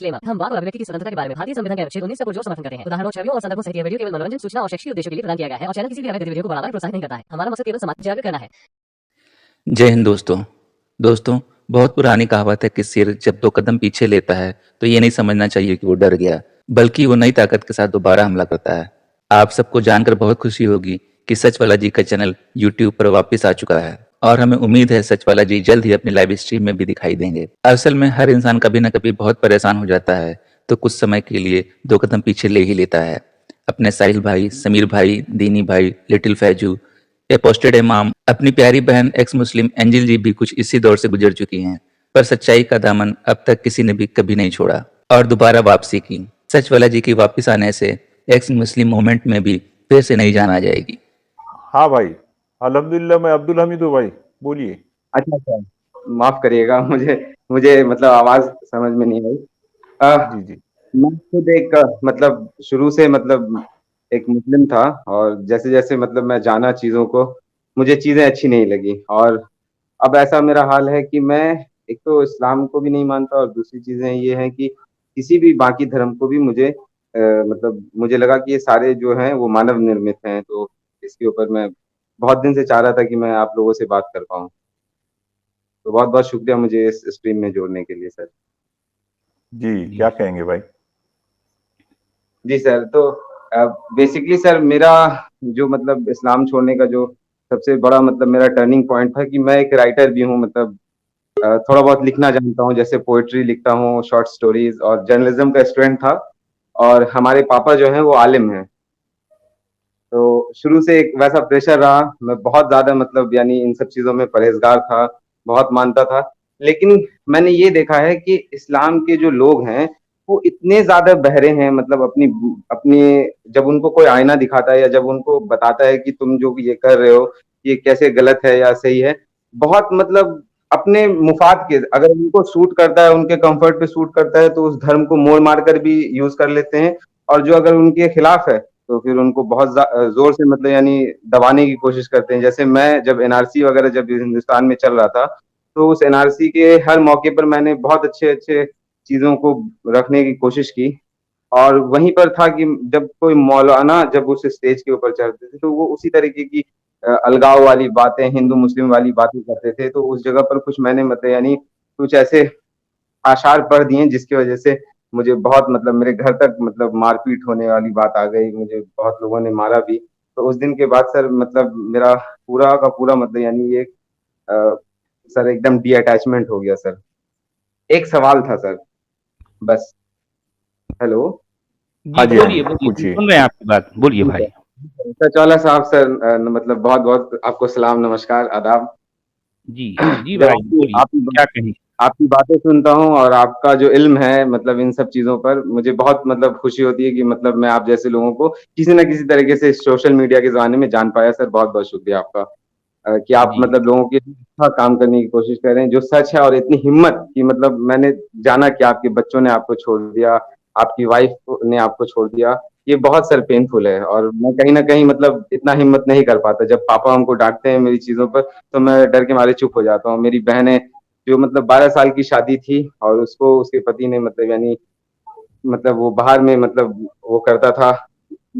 Disclaimer. हम वाक और अभिव्यक्ति की स्वतंत्रता के बारे में भारतीय संविधान के अनुच्छेद 19 का पुरजोर समर्थन करते हैं। उदाहरणों, छवियों और संदर्भों सहित यह वीडियो केवल मनोरंजन, सूचना और शैक्षिक उद्देश्यों के लिए प्रदान किया गया है और चैनल किसी भी अवैध गतिविधियों को बढ़ावा या प्रोत्साहित नहीं करता है। हमारा मकसद केवल समाज जागरूक करना है। जय हिंद दोस्तों। बहुत पुरानी कहावत है कि सिर जब 2 कदम पीछे लेता है तो ये नहीं समझना चाहिए कि वो डर गया, बल्कि वो नई ताकत के साथ दोबारा हमला करता है। आप सबको जानकर बहुत खुशी होगी कि सच वाला जी का चैनल यूट्यूब पर वापस आ चुका है और हमें उम्मीद है सच वाला जी जल्द ही अपनी लाइव स्ट्रीम में भी दिखाई देंगे। असल में हर इंसान कभी न कभी बहुत परेशान हो जाता है तो कुछ समय के लिए 2 कदम पीछे ले ही लेता है। अपने साहिल भाई, समीर भाई, दीनी भाई, लिटिल फैजू, ए पोस्टेड इमाम, अपनी प्यारी बहन एक्स मुस्लिम एंजिल जी भी कुछ इसी दौर से गुजर चुकी हैं, पर सच्चाई का दामन अब तक किसी ने भी कभी नहीं छोड़ा और दोबारा वापसी की। सच वाला जी की वापस आने से एक्स मुस्लिम मूवमेंट में भी फिर से नई जान आ जाएगी। हाँ भाई, अल्हम्दुलिल्लाह। मैं अब्दुल हमीद हूँ भाई, बोलिए। अच्छा, माफ करिएगा, मुझे मुझे मतलब आवाज समझ में नहीं आई। जी जी। मैं खुद एक मतलब शुरू से मतलब एक मुस्लिम था, और जैसे जैसे मतलब मैं जाना चीजों को, मुझे चीजें अच्छी नहीं लगी। और अब ऐसा मेरा हाल है कि मैं एक तो इस्लाम को भी नहीं मानता, और दूसरी चीजें ये हैं कि किसी भी बाकी धर्म को भी मुझे मतलब मुझे लगा कि ये सारे जो हैं वो मानव निर्मित हैं। तो इसके ऊपर मैं बहुत दिन से चाह रहा था कि मैं आप लोगों से बात कर पाऊँ। तो बहुत बहुत शुक्रिया मुझे इस स्ट्रीम में जोड़ने के लिए सर। जी, क्या कहेंगे भाई? जी सर, तो बेसिकली सर मेरा जो मतलब इस्लाम छोड़ने का जो सबसे बड़ा मतलब मेरा टर्निंग पॉइंट था कि मैं एक राइटर भी हूँ। मतलब थोड़ा बहुत लिखना जानता हूँ, जैसे पोएट्री लिखता हूँ, शॉर्ट स्टोरीज, और जर्नलिज्म का स्टूडेंट था। और हमारे पापा जो हैं वो आलिम हैं, तो शुरू से एक वैसा प्रेशर रहा। मैं बहुत ज्यादा मतलब यानी इन सब चीजों में परहेजगार था, बहुत मानता था। लेकिन मैंने ये देखा है कि इस्लाम के जो लोग हैं वो इतने ज्यादा बहरे हैं, मतलब अपनी अपनी जब उनको कोई आईना दिखाता है या जब उनको बताता है कि तुम जो ये कर रहे हो ये कैसे गलत है या सही है, बहुत मतलब अपने मुफाद के, अगर उनको सूट करता है, उनके कंफर्ट पे सूट करता है, तो उस धर्म को मोड़ मार कर भी यूज कर लेते हैं। और जो अगर उनके खिलाफ है तो फिर उनको बहुत जोर से मतलब यानी दबाने की कोशिश करते हैं। जैसे मैं जब एनआरसी वगैरह जब हिंदुस्तान में चल रहा था, तो उस एनआरसी के हर मौके पर मैंने बहुत अच्छे अच्छे चीजों को रखने की कोशिश की। और वहीं पर था कि जब कोई मौलाना जब उस स्टेज के ऊपर चढ़ते थे तो वो उसी तरीके की अलगाव वाली बातें, हिंदू मुस्लिम वाली बातें करते थे। तो उस जगह पर कुछ मैंने मतलब यानी कुछ ऐसे आसार पढ़ दिए जिसकी वजह से मुझे बहुत मतलब मेरे घर तक मतलब मारपीट होने वाली बात आ गई, मुझे बहुत लोगों ने मारा भी। तो उस दिन के बाद सर मतलब मेरा पूरा का पूरा मतलब यानी ये अ, सर एकदम डी अटैचमेंट हो गया सर। एक सवाल था सर, बस। हेलो। हाँ जी जी, हाँ बोलिए जी, बोलिए, पूछिए। सुन रहे हैं आपकी बात, बोलिए जी भाई। सर, सचवाला साहब सर, मतलब बहुत बहुत आपको सलाम, नमस्कार, आदाब। जी जी जब भाई बोलिए, आपकी क्या कहें। आपकी बातें सुनता हूँ और आपका जो इल्म है मतलब इन सब चीजों पर, मुझे बहुत मतलब खुशी होती है कि मतलब मैं आप जैसे लोगों को किसी न किसी तरीके से सोशल मीडिया के जमाने में जान पाया। सर बहुत बहुत शुक्रिया आपका, कि आप जी मतलब लोगों के अच्छा काम करने की कोशिश कर रहे हैं जो सच है। और इतनी हिम्मत कि मतलब मैंने जाना कि आपके बच्चों ने आपको छोड़ दिया, आपकी वाइफ ने आपको छोड़ दिया, ये बहुत सर पेनफुल है। और मैं कहीं ना कहीं मतलब इतना हिम्मत नहीं कर पाता। जब पापा हमको डांटते हैं मेरी चीजों पर तो मैं डर के मारे चुप हो जाता हूँ। मेरी बहनें जो मतलब 12 साल की शादी थी और उसको उसके पति ने मतलब यानी मतलब वो बाहर में मतलब वो करता था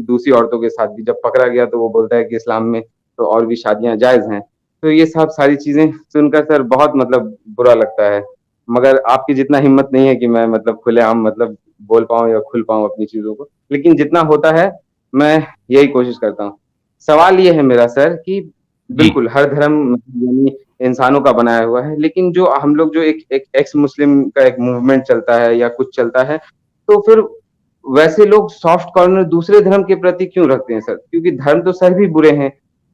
दूसरी औरतों के साथ भी, जब पकड़ा गया तो वो बोलता है कि इस्लाम में तो और भी शादियां जायज हैं। तो ये सब सारी चीजें सुनकर सर बहुत मतलब बुरा लगता है। मगर आपकी जितना हिम्मत नहीं है कि मैं मतलब खुलेआम मतलब बोल पाऊँ या खुल पाऊँ अपनी चीजों को, लेकिन जितना होता है मैं यही कोशिश करता हूँ। सवाल ये है मेरा सर कि जी बिल्कुल हर धर्म यानी इंसानों का बनाया हुआ है, लेकिन जो हम लोग जो एक एक एक्स मुस्लिम का एक मूवमेंट चलता है या कुछ चलता है, तो फिर वैसे लोग सॉफ्ट कॉर्नर दूसरे धर्म के प्रति क्यों रखते हैं सर? क्योंकि धर्म तो सभी बुरे हैं।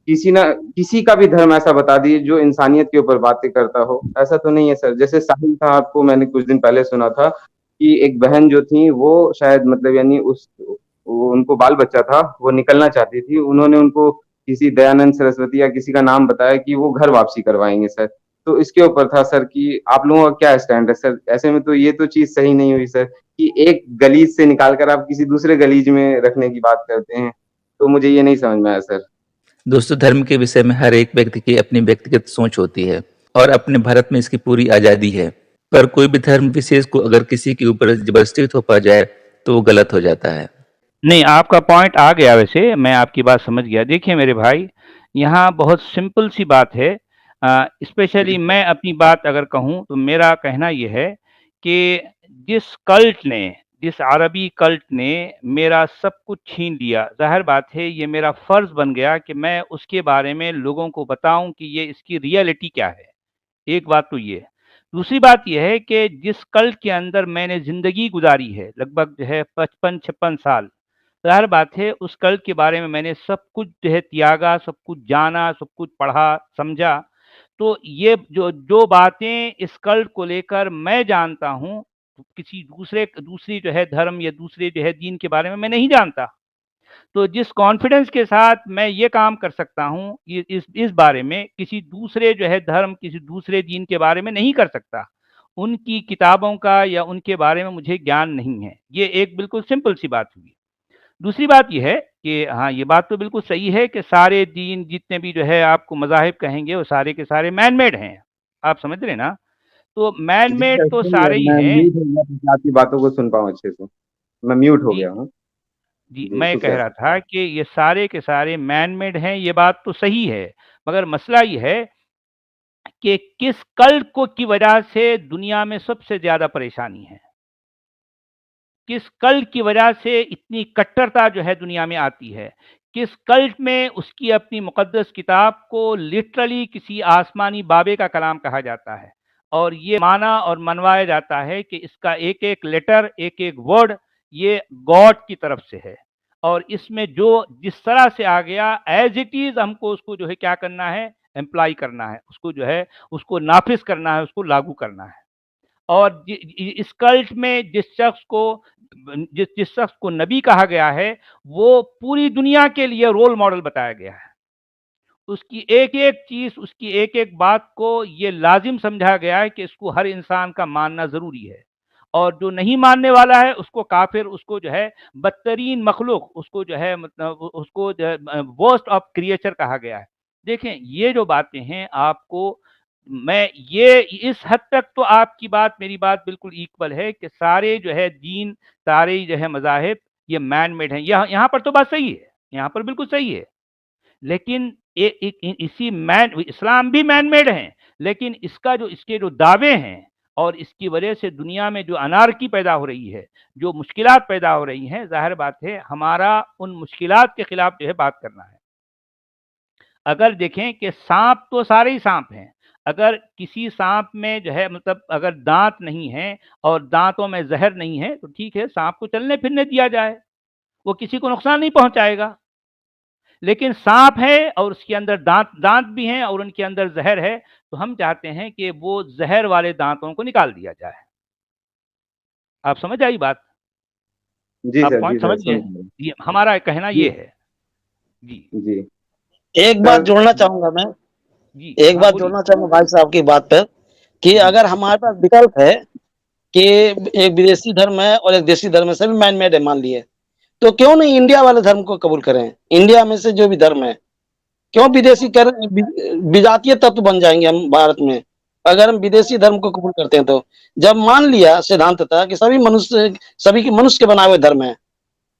किसी ना किसी का भी धर्म ऐसा बता दीजिए जो इंसानियत के ऊपर बातें करता हो। ऐसा तो नहीं है सर। जैसे साहिल था, आपको मैंने कुछ दिन पहले सुना था कि एक बहन जो थी वो शायद मतलब यानी उस वो उनको बाल बच्चा था, वो निकलना चाहती थी, उन्होंने उनको किसी दयानंद सरस्वती या किसी का नाम बताया कि वो घर वापसी करवाएंगे सर। तो इसके ऊपर था सर कि आप लोगों का क्या स्टैंड है सर? ऐसे में तो ये तो चीज सही नहीं हुई सर कि एक गलीज से निकालकर आप किसी दूसरे गलीज में रखने की बात करते हैं। तो मुझे ये नहीं समझ में आया सर। दोस्तों, धर्म के विषय में हर एक व्यक्ति की अपनी व्यक्तिगत सोच होती है और अपने भारत में इसकी पूरी आज़ादी है। पर कोई भी धर्म विशेष को अगर किसी के ऊपर जबरदस्ती थोपा जाए तो वो गलत हो जाता है। नहीं, आपका पॉइंट आ गया, वैसे मैं आपकी बात समझ गया। देखिए मेरे भाई, यहाँ बहुत सिंपल सी बात है। स्पेशली मैं अपनी बात अगर कहूँ तो मेरा कहना ये है कि जिस अरबी कल्ट ने मेरा सब कुछ छीन लिया, ज़ाहिर बात है ये मेरा फ़र्ज़ बन गया कि मैं उसके बारे में लोगों को बताऊं कि ये इसकी रियलिटी क्या है। एक बात तो ये। दूसरी बात ये है कि जिस कल्ट के अंदर मैंने ज़िंदगी गुजारी है, लगभग जो है 55-56 साल, ज़ाहिर बात है उस कल्ट के बारे में मैंने सब कुछ जो है त्यागा, सब कुछ जाना, सब कुछ पढ़ा, समझा। तो ये जो जो बातें इस कल्ट को लेकर मैं जानता हूँ, किसी दूसरी जो है धर्म या दूसरे जो है दीन के बारे में मैं नहीं जानता। तो जिस कॉन्फिडेंस के साथ मैं ये काम कर सकता हूँ, ये इस बारे में किसी दूसरे जो है धर्म, किसी दूसरे दीन के बारे में नहीं कर सकता। उनकी किताबों का या उनके बारे में मुझे ज्ञान नहीं है। ये एक बिल्कुल सिंपल सी बात हुई। दूसरी बात ये है कि हाँ, ये बात तो बिल्कुल सही है कि सारे दीन जितने भी जो है आपको मज़ाहिब कहेंगे, वो सारे के सारे मैन मेड हैं। आप समझ रहे हैं ना? तो मैन जी मेड सर, तो सुन रहे सारे हैं, ही मैं हैं। म्यूट हो गया था, आपकी बातों को सुन पाऊँ अच्छे से। मैं म्यूट हो जी, गया हूँ। जी, जी, मैं ठीक कह है। रहा था कि ये सारे के सारे मैन मेड हैं, ये बात तो सही है। मगर मसला ये है कि किस कल्ट को की वजह से दुनिया में सबसे ज़्यादा परेशानी है? किस कल्ट की वजह से इतनी कट्टरता जो है दुनिया में आती है? किस कल्ट में उसकी अपनी मुक़द्दस किताब को लिटरली किसी आसमानी बाबे का कलाम कहा जाता है और ये माना और मनवाया जाता है कि इसका एक-एक लेटर, एक-एक वर्ड ये गॉड की तरफ से है और इसमें जो जिस तरह से आ गया एज़ इट इज़ हमको उसको जो है क्या करना है? एम्प्लॉय करना है। उसको जो है उसको नाफ़िज़ करना है, उसको लागू करना है। और इस कल्ट में जिस जिस शख्स को नबी कहा गया है, वो पूरी दुनिया के लिए रोल मॉडल बताया गया है। उसकी एक-एक चीज़, उसकी एक-एक बात को ये लाज़िम समझा गया है कि इसको हर इंसान का मानना ज़रूरी है और जो नहीं मानने वाला है उसको काफ़िर, उसको जो है बदतरीन मखलूक, उसको जो है मतलब उसको जो है वर्स्ट ऑफ क्रिएचर कहा गया है। देखें, ये जो बातें हैं आपको मैं ये इस हद तक तो आपकी बात मेरी बात बिल्कुल इक्वल है कि सारे जो है दीन, सारे जो है मज़ाहिब ये मैन मेड हैं। यहाँ पर तो बात सही है, यहाँ पर बिल्कुल सही है। लेकिन ए एक इ इसी मैन इस्लाम भी मैन मेड है, लेकिन इसके जो दावे हैं और इसकी वजह से दुनिया में जो अनार्की पैदा हो रही है, जो मुश्किलात पैदा हो रही हैं, ज़ाहिर बात है हमारा उन मुश्किलात के खिलाफ जो है बात करना है। अगर देखें कि साँप तो सारे ही साँप हैं, अगर किसी साँप में जो है मतलब अगर दाँत नहीं है और दाँतों में ज़हर नहीं है, तो ठीक है, साँप को चलने-फिरने दिया जाए, वो किसी को नुकसान नहीं पहुँचाएगा। लेकिन साँप है और उसके अंदर दाँत भी हैं और उनके अंदर ज़हर है, तो हम चाहते हैं कि वो ज़हर वाले दाँतों को निकाल दिया जाए। आप समझ आई बात? आप जी पॉइंट सर, समझ सुन गए? रहा हूँ। ये हमारा कहना ये जी, है। जी, जी। एक बात सर जोड़ना चाहूंगा मैं। जी, एक हाँ, बात बोलिए। जोड़ना चाहूंगा भाई साहब की बात पर कि जी, अगर हमारे पास विकल्प है कि एक विदेशी धर्म है और एक देशी धर्म है, सभी मैन मेड है मान लिए, तो क्यों नहीं इंडिया वाले धर्म को कबूल करें? इंडिया में से जो भी धर्म है, क्यों विदेशी कर विजातीय तत्व बन जाएंगे हम भारत में अगर हम विदेशी धर्म को कबूल करते हैं तो। जब मान लिया सिद्धांततः कि सभी के मनुष्य के बनाए हुए धर्म है,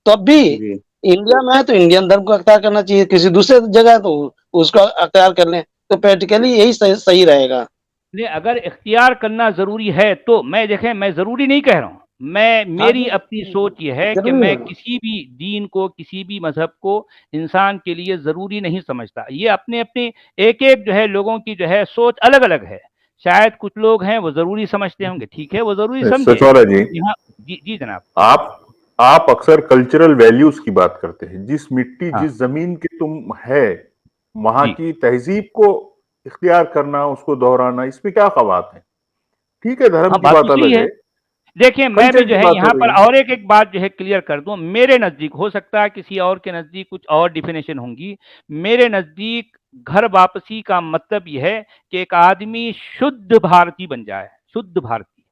तो अब भी जी। इंडिया में है तो इंडियन धर्म को अख्तियार करना चाहिए, किसी दूसरे जगह है तो उसको अख्तियार कर लें, तो प्रैक्टिकली यही सही रहेगा। नहीं, अगर इख्तियार करना ज़रूरी है तो मैं ज़रूरी नहीं कह रहा हूँ। हाँ मेरी जी, अपनी सोच ये है कि जरूरी मैं है। किसी भी दीन को, किसी भी मज़हब को इंसान के लिए ज़रूरी नहीं समझता। ये अपने-अपने एक-एक जो है लोगों की जो है सोच अलग-अलग है। शायद कुछ लोग हैं वो ज़रूरी समझते होंगे, ठीक है, वो ज़रूरी समझे। सचवाला जी, यहाँ जी, जी जनाब। आप आप अक्सर कल्चरल वैल्यूज की बात करते हैं। जिस मिट्टी, हाँ, जिस जमीन के तुम है, वहां जी। की तहजीब को इख्तियार करना, उसको दोहराना, इसमें क्या खवात है? ठीक है, धर्म हाँ, की बात तो बात सही अलग है। है, देखिए, मैं भी कल्चर जो की है बात हो यहाँ रही पर है। और एक बात जो है क्लियर कर दूँ, मेरे नज़दीक हो सकता है किसी और के नज़दीक कुछ और डेफ़िनेशन होंगी। मेरे नज़दीक घर वापसी का मतलब ये है कि एक आदमी शुद्ध भारतीय बन जाए, शुद्ध भारतीय।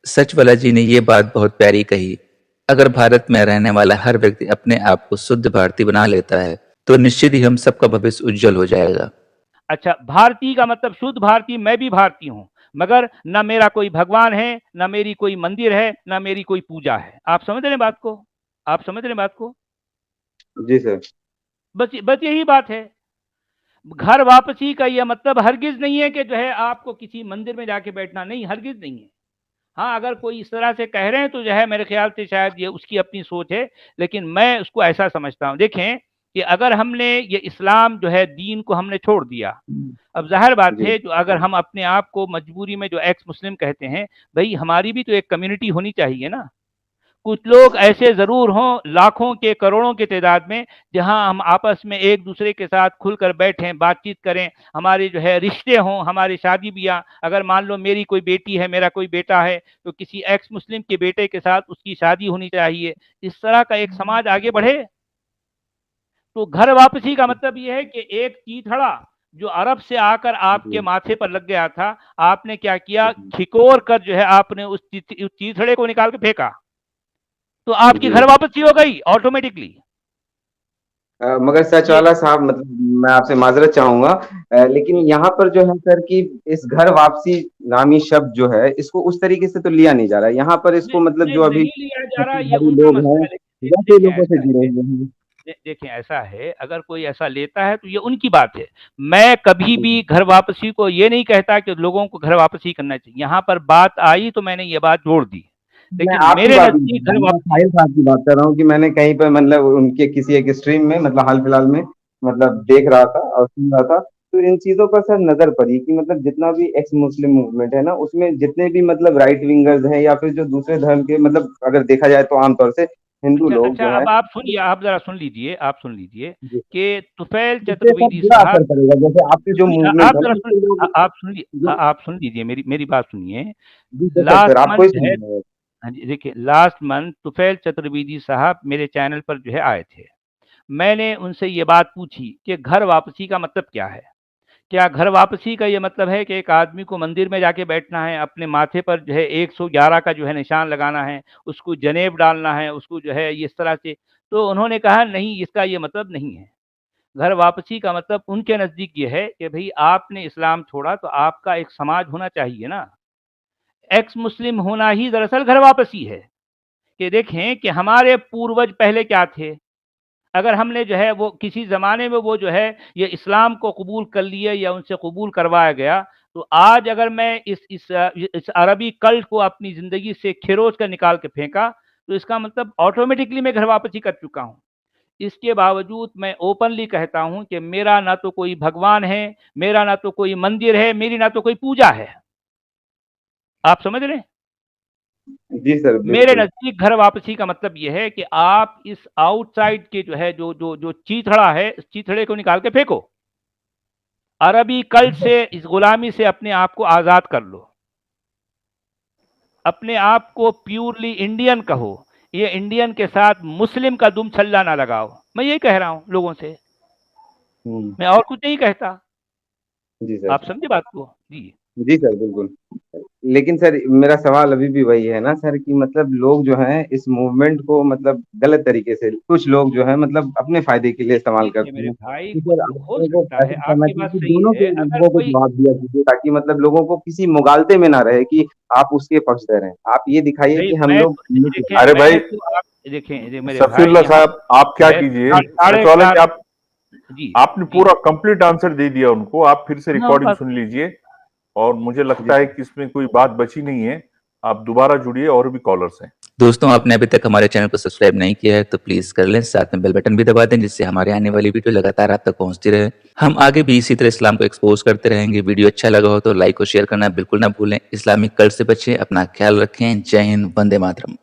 सचवाला जी ने ये बात बहुत प्यारी कही। अगर भारत में रहने वाला हर व्यक्ति अपने आप को शुद्ध भारतीय बना लेता है, तो निश्चित ही हम सबका भविष्य उज्जवल हो जाएगा। अच्छा, भारतीय का मतलब शुद्ध भारतीय, मैं भी भारतीय हूँ, मगर ना मेरा कोई भगवान है, ना मेरी कोई मंदिर है, ना मेरी कोई पूजा है। आप समझ रहे हैं बात को? आप समझ रहे हैं बात को? जी सर। बस यही बात है। घर वापसी का यह मतलब हरगिज नहीं है कि जो है आपको किसी मंदिर में जाके बैठना, नहीं, हरगिज नहीं है। हाँ, अगर कोई इस तरह से कह रहे हैं तो जो है मेरे ख्याल से शायद ये उसकी अपनी सोच है, लेकिन मैं उसको ऐसा समझता हूँ। देखें कि अगर हमने ये इस्लाम जो है दीन को हमने छोड़ दिया, अब ज़ाहिर बात जी है जो अगर हम अपने आप को मजबूरी में जो एक्स मुस्लिम कहते हैं, भई हमारी भी तो एक कम्युनिटी होनी चाहिए ना। कुछ लोग ऐसे ज़रूर हों, लाखों के, करोड़ों की तादाद में, जहाँ हम आपस में एक दूसरे के साथ खुलकर बैठें, बातचीत करें, हमारे जो है रिश्ते हों, हमारी शादी-ब्याह। अगर मान लो मेरी कोई बेटी है, मेरा कोई बेटा है, तो किसी एक्स मुस्लिम के बेटे के साथ उसकी शादी होनी चाहिए। इस तरह का एक समाज आगे बढ़े। तो घर वापसी का मतलब ये है कि एक चीथड़ा जो अरब से आकर आपके माथे पर लग गया था, आपने क्या किया, खिकोर कर जो है आपने उस चीथड़े को निकाल के फेंका, तो आपकी जी। घर वापसी हो गई ऑटोमेटिकली। मगर सच ये वाला साहब, मतलब मैं आपसे माजरत चाहूंगा, लेकिन यहाँ पर जो है सर कि इस घर वापसी नामी शब्द जो है, इसको उस तरीके से तो लिया नहीं जा रहा है। यहाँ पर इसको मतलब जो अभी नहीं लिया जा रहा, ये भारी उनका लोग मसला हैं, है। लेकिन वैसे देखें लोगों से ऐसा जुड़े है, हुए हैं। देखें ऐसा है, अगर कोई ऐसा लेता है तो ये उनकी बात है। मैं कभी भी घर वापसी को ये नहीं कहता कि लोगों को घर वापसी करना चाहिए। यहाँ पर बात आई तो मैंने ये बात जोड़ दी, मैं लेकिन आपकी मेरे बात नहीं नजदीक कर घर रहा, मैं वापसी, साहिल साहब की बात कर रहा हूँ कि मैंने कहीं पर मतलब उनके किसी एक स्ट्रीम में मतलब हाल फिलहाल में मतलब देख रहा था और सुन रहा था, तो इन चीजों पर सर नजर पड़ी कि मतलब जितना भी एक्स मुस्लिम मूवमेंट है ना, उसमें जितने भी मतलब राइट विंगर्स हैं या फिर जो दूसरे धर्म के, मतलब अगर देखा जाए तो आमतौर से हिंदू अच्छा लोग अच्छा, जो है, अब आप सुनिए, आप जरा सुन लीजिए, आप सुन लीजिए जी, कि तुफैल इससे सब चतुर्वेदी बुरा असर साहब, पड़ेगा। जैसे आपके जो सुनिए, मूवमेंट आप है ना, जरा सुन, उसके लोग आप सुनिए, जो, आप सुन लीजिए, मेरी मेरी बात सुनिए। जी दर्शक लास्ट सर आपको मंथ ही जो है, सुनना है। हाँ जी, देखिए लास्ट मंथ तुफैल चतुर्वेदी साहब मेरे चैनल पर जो है आए थे। मैंने उनसे ये बात पूछी कि घर वापसी का मतलब क्या है? क्या घर वापसी का ये मतलब है कि एक आदमी को मंदिर में जाके बैठना है, अपने माथे पर जो है 111 का जो है निशान लगाना है, उसको जनेब डालना है, उसको जो है इस तरह से? तो उन्होंने कहा नहीं, इसका ये मतलब नहीं है। घर वापसी का मतलब उनके नज़दीक ये है कि भई आपने इस्लाम छोड़ा तो आपका एक समाज होना चाहिए ना। एक्स मुस्लिम होना ही दरअसल घर वापसी है। कि देखें कि हमारे पूर्वज पहले क्या थे? अगर हमने जो है वो किसी ज़माने में वो जो है ये इस्लाम को कबूल कर लिए या उनसे कबूल करवाया गया, तो आज अगर मैं इस अरबी कल्ट को अपनी ज़िंदगी से खिरोच कर निकाल के फेंका, तो इसका मतलब ऑटोमेटिकली मैं घर वापसी कर चुका हूँ। इसके बावजूद मैं ओपनली कहता हूँ कि मेरा ना तो कोई भगवान है, मेरा ना तो कोई मंदिर है, मेरी ना तो कोई पूजा है। आप समझ रहे हैं? जी सर मेरे बिल्कुल। नज़दीक घर वापसी का मतलब ये है कि आप इस आउटसाइड के जो है जो चीथड़ा है, इस चीथड़े को निकाल के फेंको। अरबी कल्ट से, इस गुलामी से अपने आप को आज़ाद कर लो। अपने आप को प्योरली इंडियन कहो। ये इंडियन के साथ मुस्लिम का दुम छल्ला ना लगाओ। मैं यही कह रहा हूँ लोगों से, हम्म, मैं और कुछ नहीं कहता। जी सर। आप समझे बात को? जी। जी सर बिल्कुल। लेकिन सर मेरा सवाल अभी भी वही है ना सर कि मतलब लोग जो हैं इस मूवमेंट को मतलब गलत तरीके से, कुछ लोग जो है मतलब अपने फायदे के लिए इस्तेमाल देखिए करते मेरे हैं। भाई, तो कुछ सर लो आप हो लोगों को सकता ऐसा है, करना आपकी चाहिए बात कि सही दोनों है। के अगर लोगों को कोई, जवाब दिया कीजिए, ताकि मतलब लोगों को किसी मुगालते में ना रहे कि आप उसके पक्षधर हैं। आप ये दिखाइए भई कि हम मैं लोग तो, मिलके-जुले देखें अरे मैं भाई तो, आप देखें ये मेरे भाई, सफीउल्लाह यहाँ साहब, आप क्या है कीजिए, साढ़े सच वाला कि 4, आप जी, आपने जी। पूरा कंप्लीट आंसर दे दिया उनको। आप फिर से हाँ, रिकॉर्डिंग बस सुन लीजिए, और मुझे जी लगता है कि इसमें कोई बात बची नहीं है। आप दोबारा जुड़िए, और भी कॉलर्स हैं। दोस्तों, आपने अभी तक हमारे चैनल को सब्सक्राइब नहीं किया है तो प्लीज कर लें, साथ में बेल बटन भी दबा दें, जिससे हमारे आने वाली वीडियो लगातार आप तक पहुंचती रहे। हम आगे भी इसी तरह इस्लाम को एक्सपोज करते रहेंगे। वीडियो अच्छा लगा हो तो लाइक और शेयर करना बिल्कुल ना भूलें। इस्लामिक कल्ट से बचें, अपना ख्याल रखें। जय हिंद, वंदे मातरम।